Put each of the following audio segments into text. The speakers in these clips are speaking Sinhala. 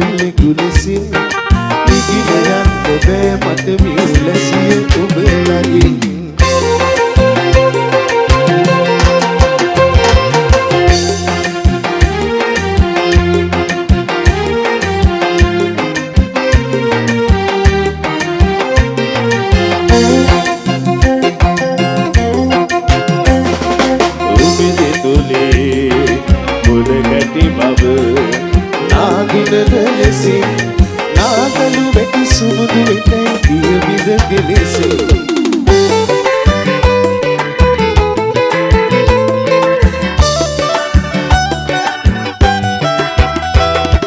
මුකුල්ලේ කුලසිය ඉගෙන යන්න බෑ මට මිලසිය ඔබ ළඟින් නාගලු වැටි සුමුදු වෙතයි දිය විදගෙන ලෙසේ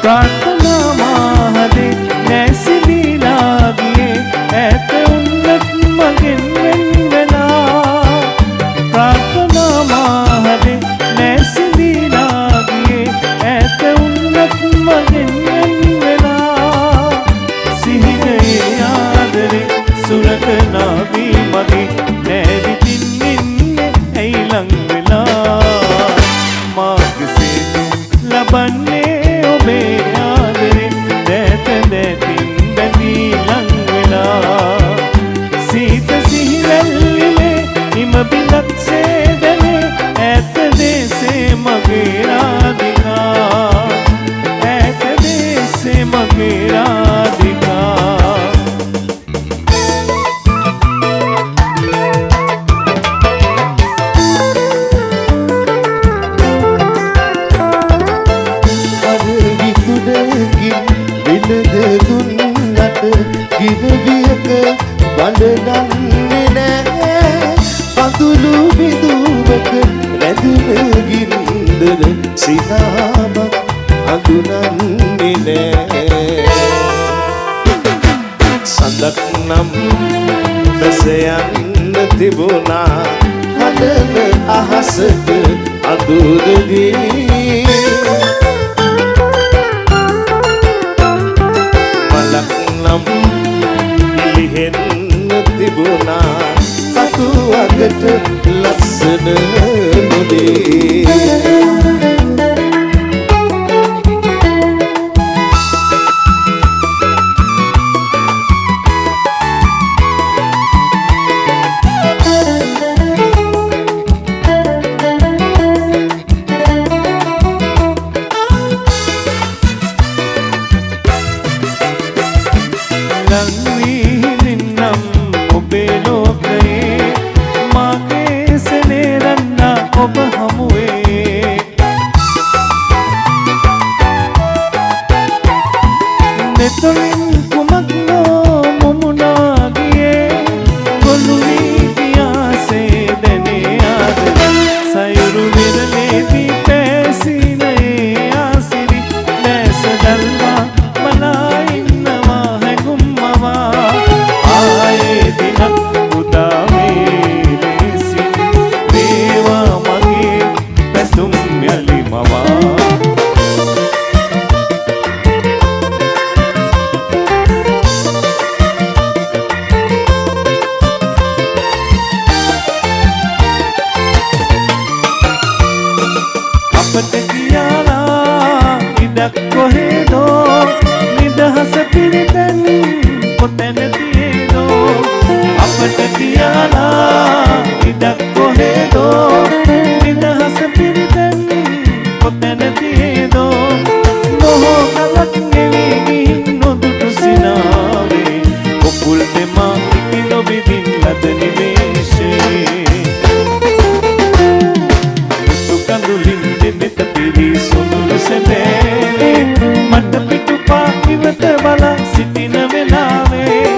ප්‍රාර්ථනා මාහදේ නැසිලා ගියේ ඈත උන්නත් මගෙන් වෙන් වෙලා ප්‍රාර්ථනා මාහදේ නැසිලා ගියේ ඈත උන්නත් මගෙන් වෙන් වෙලා සිහිනයේ ආදරේ සුරකනා වී මගේ නැවිතින් ඉන්නේ ඇයි ළඟ වෙලා මාගසේ ලබන්නේ ඔබේ ආදරේ දැත දැතින් බැඳී ළඟ වෙලා සීත සිහිරැල්ලිලේ හිම බිඳක් සේදනේ ඈත දේසේ මගේ රාධිකා ඈත දේසේ මගේ රාධිකා ගිරවියක බඳන්නේ නෑ පඳුළු බිඳුවක රැඳුන ගින්දර සිනාවක් අඳුනන්නේ නෑ සඳක් නම් බැස යන්න තිබුණා හදන අහසට අඳුරදී ඉලිහෙන්න තිබුණා කතු අගට ලස්සන මුදේ ඔබ හමුවේ නෙතොලින් කුමක් නෝ මුමුණා ගියේ ගොළු වී පියාසේ දැනේ ආදරේ සයුරු විරලේදී පැසිනේ ආසිරි දැස දල්වා මලා ඉන්නවා හැඟුම්මවා ආයේ දිනක් උදාවේ අපට කියලා ඉඩක් කොහෙදෝ නිදහස පිරිතැන් කොතැන තියේදෝ අපට කියලා ඉඩක් කොහෙදෝ නිදහස පිරිතැන් කොතැන තියේදෝ බොහෝ කලක් නෙවී ගිහින් නොදුටු සිනාවේ කොපුල් දෙමා ඉකි නොබිදින් ලද නිමේෂේ කඳුලින් දෙනෙත පිරි සොඳුරු සැදේ මට පිටුපා ඉවත බලා සිටින වෙලාවේ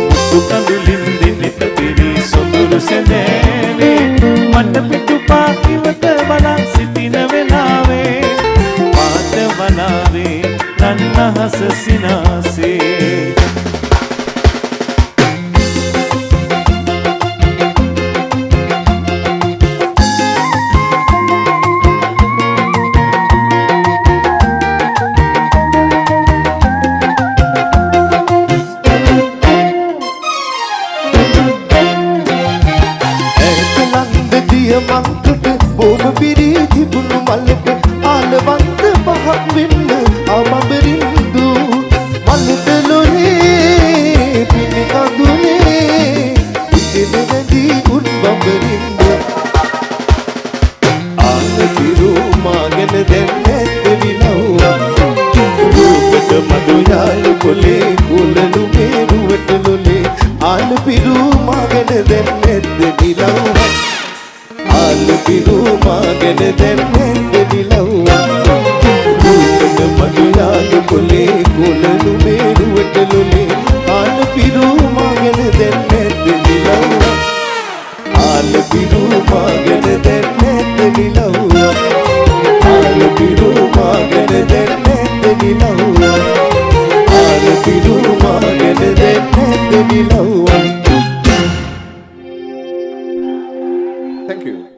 මුතු කඳුලින් දෙනෙත පිරි සොඳුරු සැදේ මට පිටුපා ඉවත බලා සිටින වෙලාවේ පාත වනාවේ තන්නහස සිනාසේ මන්තට බොම පිරී තිබුණු මලට ආලවන්ත පහක් වෙන්න අමබරින්දු මඩු යාළු කොලේ කුලලු මේරුවට ලොලේ ආල පිරු මාගෙන දැන් නැද්ද නිලව්වක් ආල පිරු මාගෙන දැන් නැද්ද නිලව්වක් මඩු යාළු කොලේ කුලලු මේරුවට ලොලේ ආල පිරු මාගෙන දැන් නැද්ද නිලව්වක් ආල පිරු මාගෙන දැන් නැද්ද නිලව්වක් ආල පිරු මාගෙන දැන් නැද්ද නිලව්වක් ආල පිරු මාගෙන දැන් නැද්ද නිලව්වක්. Thank you.